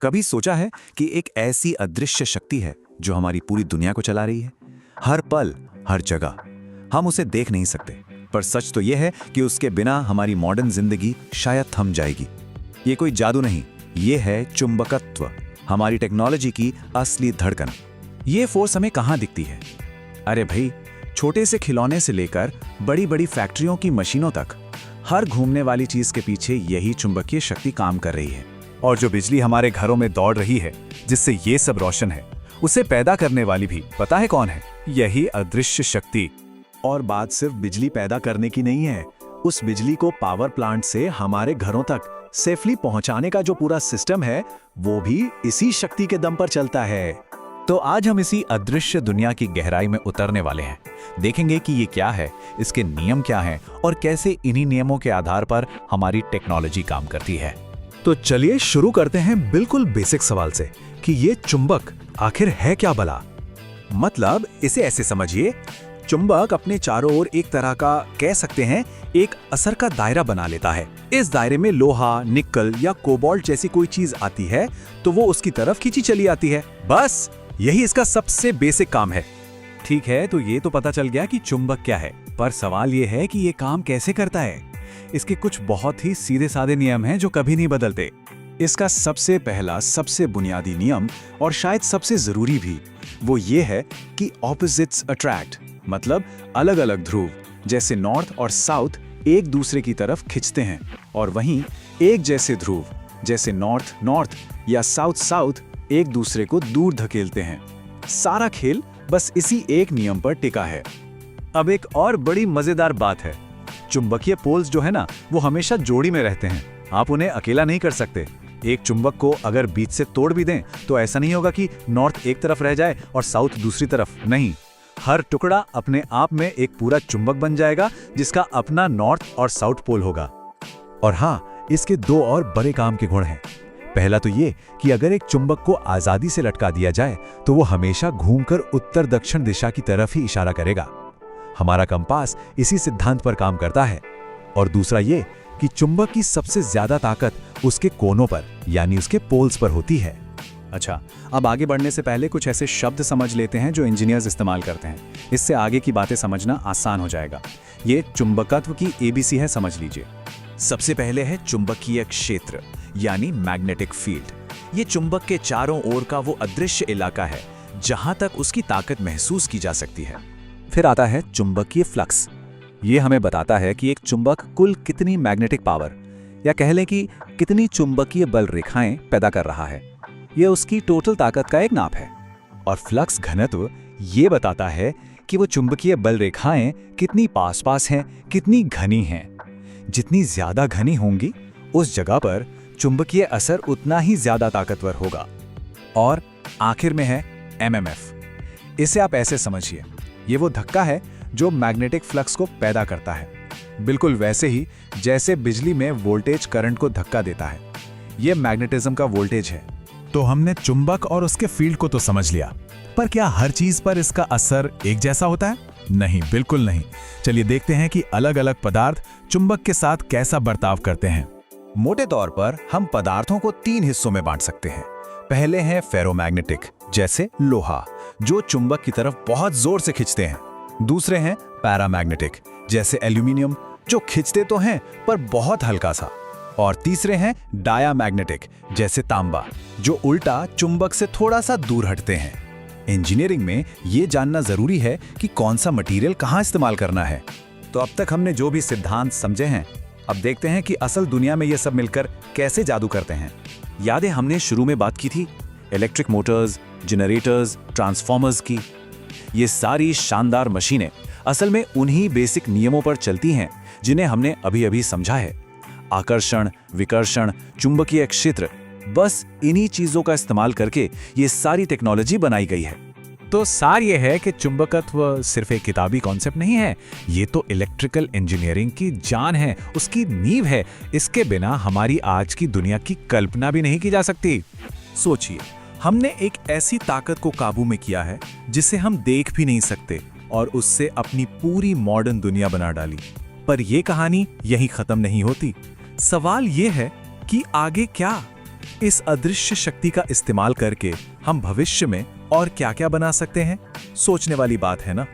कभी सोचा है कि एक ऐसी अदृश्य शक्ति है जो हमारी पूरी दुनिया को चला रही है? हर पल, हर जगह। हम उसे देख नहीं सकते, पर सच तो यह है कि उसके बिना हमारी मॉडर्न जिंदगी शायद थम जाएगी। ये कोई जादू नहीं, ये है चुंबकत्व, हमारी टेक्नोलॉजी की असली धड़कन। ये फोर्स हमें कहाँ दिखती है? अरे भाई, छोटे से खिलौने से लेकर बड़ी बड़ी फैक्ट्रियों की मशीनों तक, हर घूमने वाली चीज के पीछे यही चुंबकीय शक्ति काम कर रही है। और जो बिजली हमारे घरों में दौड़ रही है, जिससे ये सब रोशन है, उसे पैदा करने वाली भी पता है कौन है? यही अदृश्य शक्ति। और बात सिर्फ बिजली पैदा करने की नहीं है, उस बिजली को पावर प्लांट से हमारे घरों तक सेफली पहुंचाने का जो पूरा सिस्टम है, वो भी इसी शक्ति के दम पर चलता है। तो आज हम इसी अदृश्य दुनिया की गहराई में उतरने वाले हैं। देखेंगे कि ये क्या है, इसके नियम क्या हैं और कैसे इन्हीं नियमों के आधार पर हमारी टेक्नोलॉजी काम करती है। तो चलिए शुरू करते हैं बिल्कुल बेसिक सवाल से कि ये चुंबक आखिर है क्या भला? मतलब इसे ऐसे समझिए, चुंबक अपने चारों ओर एक तरह का, कह सकते हैं, एक असर का दायरा बना लेता है। इस दायरे में लोहा, निकल या कोबाल्ट जैसी कोई चीज आती है तो वो उसकी तरफ खींची चली आती है। बस यही इसका सबसे बेसिक काम है। ठीक है, तो ये तो पता चल गया कि चुंबक क्या है, पर सवाल ये है कि ये काम कैसे करता है। इसके कुछ बहुत ही सीधे साधे नियम हैं जो कभी नहीं बदलते। इसका सबसे पहला, सबसे बुनियादी नियम, और शायद सबसे जरूरी भी, वो ये है कि ऑपोजिट्स अट्रैक्ट। मतलब अलग अलग ध्रुव जैसे नॉर्थ और साउथ एक दूसरे की तरफ खिंचते हैं, और वहीं एक जैसे ध्रुव जैसे नॉर्थ नॉर्थ या साउथ साउथ एक दूसरे को दूर धकेलते हैं। सारा खेल बस इसी एक नियम पर टिका है। अब एक और बड़ी मजेदार बात है, चुंबकीय पोल्स जो है ना, वो हमेशा जोड़ी में रहते हैं। आप उन्हें अकेला नहीं कर सकते। एक चुंबक को अगर बीच से तोड़ भी दें तो ऐसा नहीं होगा कि नॉर्थ एक तरफ रह जाए और साउथ दूसरी तरफ। नहीं, हर टुकड़ा अपने आप में एक पूरा चुंबक बन जाएगा जिसका अपना नॉर्थ और साउथ पोल होगा। और हाँ, इसके दो और बड़े काम के गुण हैं। पहला तो ये कि अगर एक चुंबक को आजादी से लटका दिया जाए तो वो हमेशा घूमकर उत्तर दक्षिण दिशा की तरफ ही इशारा करेगा। हमारा कंपास इसी सिद्धांत पर काम करता है। और दूसरा ये कि चुंबक की सबसे ज्यादा ताकत उसके कोनों पर, यानी उसके पोल्स पर होती है। अच्छा, अब आगे बढ़ने से पहले कुछ ऐसे शब्द समझ लेते हैं जो इंजीनियर्स इस्तेमाल करते हैं। इससे आगे की बातें समझना आसान हो जाएगा। ये चुंबकत्व की एबीसी है, समझ लीजिए। सबसे पहले है चुंबकीय क्षेत्र, यानी मैग्नेटिक फील्ड। ये चुंबक के चारों ओर का वो अदृश्य इलाका है जहां तक उसकी ताकत महसूस की जा सकती है। फिर आता है चुंबकीय फ्लक्स। ये हमें बताता है कि एक चुंबक कुल कितनी मैग्नेटिक पावर, या कह लें कि कितनी चुंबकीय बल रेखाएं पैदा कर रहा है। ये उसकी टोटल ताकत का एक नाप है। और फ्लक्स घनत्व ये बताता है कि वो चुंबकीय बल रेखाएं कितनी पास पास हैं, कितनी घनी हैं। जितनी ज्यादा घनी होंगी, उस जगह पर चुंबकीय असर उतना ही ज्यादा ताकतवर होगा। और आखिर में है एमएमएफ। इसे आप ऐसे समझिए, ये वो धक्का है जो मैग्नेटिक फ्लक्स को पैदा करता है, बिल्कुल वैसे ही जैसे बिजली में वोल्टेज करंट को धक्का देता है। ये मैग्नेटिज्म का वोल्टेज है। तो हमने चुंबक और उसके फील्ड को तो समझ लिया, पर क्या हर चीज पर इसका असर एक जैसा होता है? नहीं, बिल्कुल नहीं। चलिए देखते हैं कि अलग अलग पदार्थ चुंबक के साथ कैसा बर्ताव करते हैं। मोटे तौर पर हम पदार्थों को 3 हिस्सों में बांट सकते हैं। पहले हैं फेरोमैग्नेटिक, जैसे लोहा, जो चुंबक की तरफ बहुत जोर से खींचते हैं। दूसरे हैं पैरामैग्नेटिक, जैसे एल्यूमिनियम, जो खींचते तो हैं पर बहुत हल्का सा। और तीसरे हैं डायामैग्नेटिक, जैसे तांबा, जो उल्टा चुंबक से थोड़ा सा दूर हटते हैं। इंजीनियरिंग में ये जानना जरूरी है कि कौन सा मटेरियल कहाँ इस्तेमाल करना है। तो अब तक हमने जो भी सिद्धांत समझे हैं, अब देखते हैं कि असल दुनिया में ये सब मिलकर कैसे जादू करते हैं। यादें हमने शुरू में बात की थी इलेक्ट्रिक मोटर्स, जनरेटर्स, ट्रांसफॉर्मर्स की। ये सारी शानदार मशीनें असल में उन्हीं बेसिक नियमों पर चलती हैं जिन्हें हमने अभी अभी समझा है। आकर्षण, विकर्षण, चुंबकीय क्षेत्र, बस इन्हीं चीजों का इस्तेमाल करके ये सारी टेक्नोलॉजी बनाई गई है। तो सार ये है कि चुंबकत्व सिर्फ एक किताबी कॉन्सेप्ट नहीं है, ये तो इलेक्ट्रिकल इंजीनियरिंग की जान है, उसकी नींव है। इसके बिना हमारी आज की दुनिया की कल्पना भी नहीं की जा सकती। सोचिए, हमने एक ऐसी ताकत को काबू में किया है जिसे हम देख भी नहीं सकते, और उससे अपनी पूरी मॉडर्न दुनिया बना डाली। पर यह कहानी यहीं खत्म नहीं होती। सवाल यह है कि आगे क्या? इस अदृश्य शक्ति का इस्तेमाल करके हम भविष्य में और क्या-क्या बना सकते हैं? सोचने वाली बात है ना?